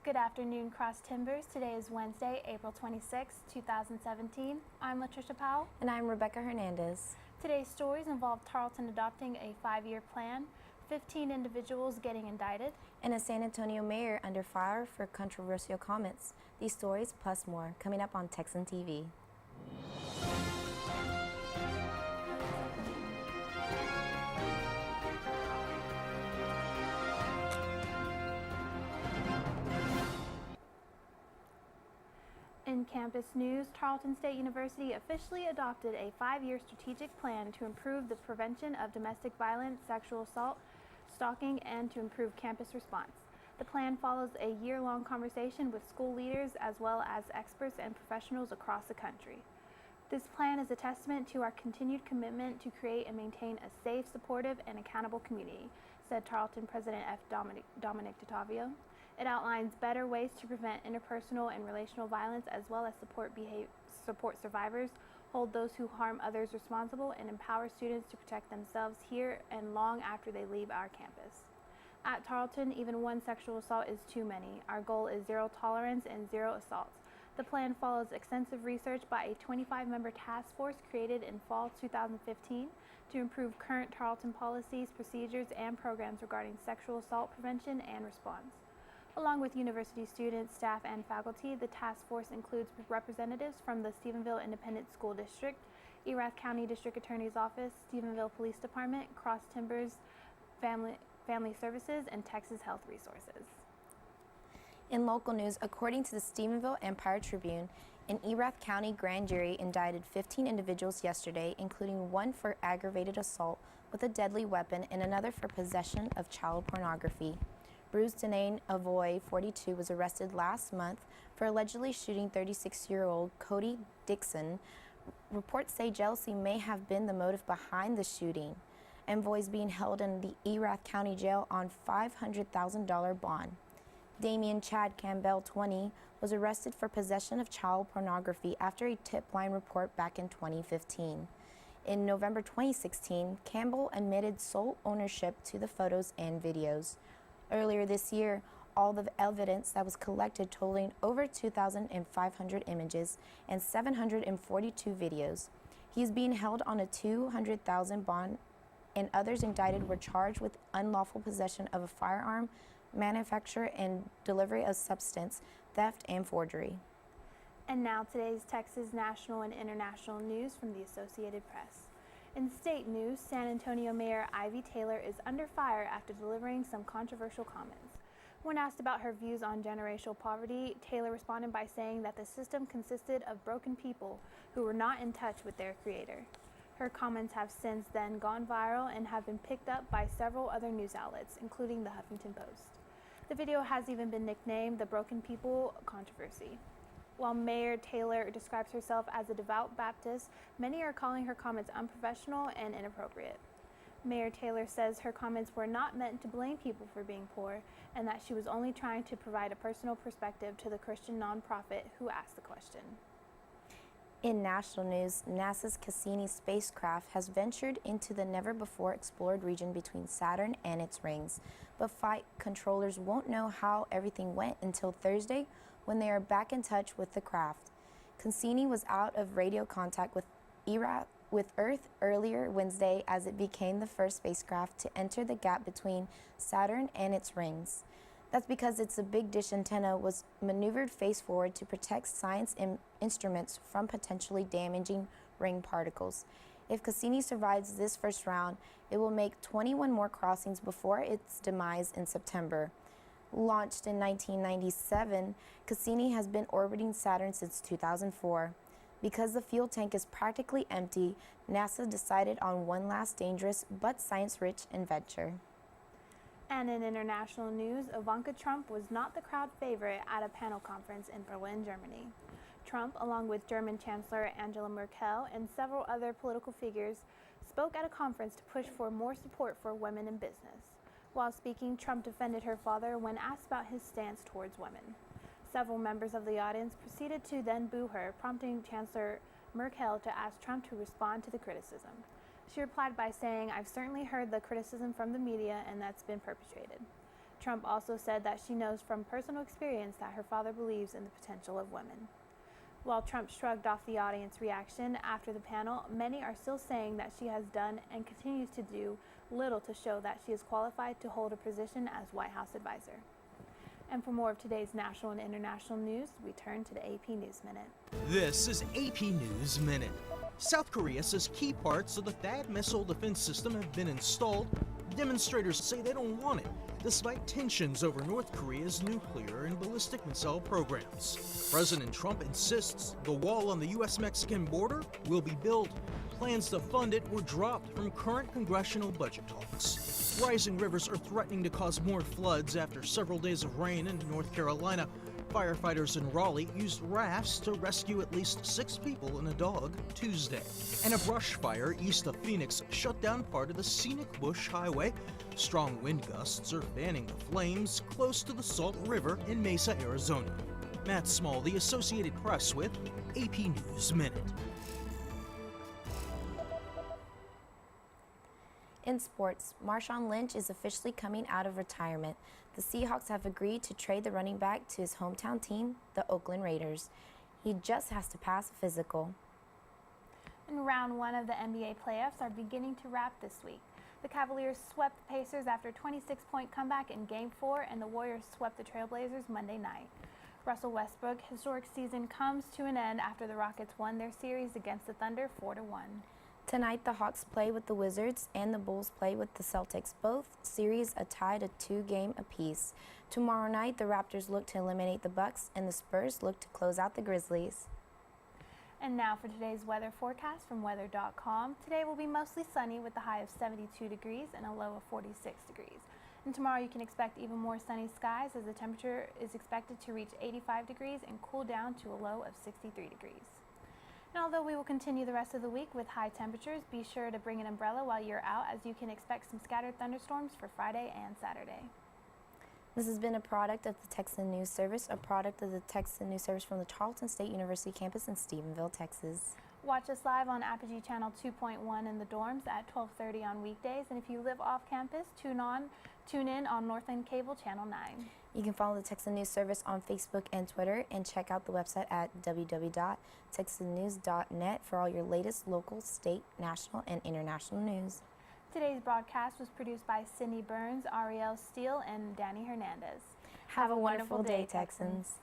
Good afternoon, Cross Timbers. Today is Wednesday, April 26, 2017. I'm Latricia Powell. And I'm Rebecca Hernandez. Today's stories involve Tarleton adopting a 5-year plan, 15 individuals getting indicted, and a San Antonio mayor under fire for controversial comments. These stories plus more coming up on Texan TV. In campus news, Tarleton State University officially adopted a 5-year strategic plan to improve the prevention of domestic violence, sexual assault, stalking, and to improve campus response. The plan follows a year-long conversation with school leaders as well as experts and professionals across the country. This plan is a testament to our continued commitment to create and maintain a safe, supportive, and accountable community, said Tarleton President F. Dominic DeTavio. It outlines better ways to prevent interpersonal and relational violence as well as support survivors, hold those who harm others responsible, and empower students to protect themselves here and long after they leave our campus. At Tarleton, even one sexual assault is too many. Our goal is zero tolerance and zero assaults. The plan follows extensive research by a 25-member task force created in fall 2015 to improve current Tarleton policies, procedures, and programs regarding sexual assault prevention and response. Along with university students, staff, and faculty, the task force includes representatives from the Stephenville Independent School District, Erath County District Attorney's Office, Stephenville Police Department, Cross Timbers Family Services, and Texas Health Resources. In local news, according to the Stephenville Empire Tribune, an Erath County grand jury indicted 15 individuals yesterday, including one for aggravated assault with a deadly weapon and another for possession of child pornography. Bruce Denane Avoy, 42, was arrested last month for allegedly shooting 36-year-old Cody Dixon. Reports say jealousy may have been the motive behind the shooting. Avoy is being held in the Erath County Jail on $500,000 bond. Damian Chad Campbell, 20, was arrested for possession of child pornography after a tip line report back in 2015. In November 2016, Campbell admitted sole ownership to the photos and videos. Earlier this year, all the evidence that was collected totaling over 2,500 images and 742 videos. He is being held on a $200,000 bond, and others indicted were charged with unlawful possession of a firearm, manufacture and delivery of substance, theft, and forgery. And now today's Texas national and international news from the Associated Press. In state news, San Antonio Mayor Ivy Taylor is under fire after delivering some controversial comments. When asked about her views on generational poverty, Taylor responded by saying that the system consisted of broken people who were not in touch with their creator. Her comments have since then gone viral and have been picked up by several other news outlets, including the Huffington Post. The video has even been nicknamed the Broken People Controversy. While Mayor Taylor describes herself as a devout Baptist, many are calling her comments unprofessional and inappropriate. Mayor Taylor says her comments were not meant to blame people for being poor and that she was only trying to provide a personal perspective to the Christian nonprofit who asked the question. In national news, NASA's Cassini spacecraft has ventured into the never-before-explored region between Saturn and its rings, but flight controllers won't know how everything went until Thursday when they are back in touch with the craft. Cassini was out of radio contact with Earth earlier Wednesday as it became the first spacecraft to enter the gap between Saturn and its rings. That's because its big dish antenna was maneuvered face forward to protect science instruments from potentially damaging ring particles. If Cassini survives this first round, it will make 21 more crossings before its demise in September. Launched in 1997, Cassini has been orbiting Saturn since 2004. Because the fuel tank is practically empty, NASA decided on one last dangerous but science-rich adventure. And in international news, Ivanka Trump was not the crowd favorite at a panel conference in Berlin, Germany. Trump, along with German Chancellor Angela Merkel and several other political figures, spoke at a conference to push for more support for women in business. While speaking, Trump defended her father when asked about his stance towards women. Several members of the audience proceeded to then boo her, prompting Chancellor Merkel to ask Trump to respond to the criticism. She replied by saying, "I've certainly heard the criticism from the media, and that's been perpetrated." Trump also said that she knows from personal experience that her father believes in the potential of women. While Trump shrugged off the audience reaction after the panel, many are still saying that she has done and continues to do little to show that she is qualified to hold a position as White House advisor. And for more of today's national and international news, we turn to the AP News Minute. This is AP News Minute. South Korea says key parts of the THAAD missile defense system have been installed. Demonstrators say they don't want it, despite tensions over North Korea's nuclear and ballistic missile programs. President Trump insists the wall on the U.S.-Mexican border will be built. Plans to fund it were dropped from current congressional budget talks. Rising rivers are threatening to cause more floods after several days of rain in North Carolina. Firefighters in Raleigh used rafts to rescue at least 6 people and a dog Tuesday. And a brush fire east of Phoenix shut down part of the SCENIC Bush Highway. Strong wind gusts are fanning the flames close to the Salt River in Mesa, Arizona. Matt Small, The Associated Press with AP News Minute. In sports, Marshawn Lynch is officially coming out of retirement. The Seahawks have agreed to trade the running back to his hometown team, the Oakland Raiders. He just has to pass a physical. And round 1 of the NBA playoffs are beginning to wrap this week. The Cavaliers swept the Pacers after a 26-point comeback in Game 4, and the Warriors swept the Trailblazers Monday night. Russell Westbrook's historic season comes to an end after the Rockets won their series against the Thunder 4-1. Tonight, the Hawks play with the Wizards and the Bulls play with the Celtics. Both series are tied at 2-game apiece. Tomorrow night, the Raptors look to eliminate the Bucks and the Spurs look to close out the Grizzlies. And now for today's weather forecast from weather.com. Today will be mostly sunny with a high of 72 degrees and a low of 46 degrees. And tomorrow you can expect even more sunny skies as the temperature is expected to reach 85 degrees and cool down to a low of 63 degrees. And although we will continue the rest of the week with high temperatures, be sure to bring an umbrella while you're out as you can expect some scattered thunderstorms for Friday and Saturday. This has been a product of the Texan News Service, a product of the Texan News Service from the Tarleton State University campus in Stephenville, Texas. Watch us live on Apogee Channel 2.1 in the dorms at 12:30 on weekdays. And if you live off campus, tune in on Northland Cable Channel 9. You can follow the Texan News Service on Facebook and Twitter, and check out the website at www.texannews.net for all your latest local, state, national, and international news. Today's broadcast was produced by Sydney Burns, Ariel Steele, and Danny Hernandez. Have a wonderful day, Texans.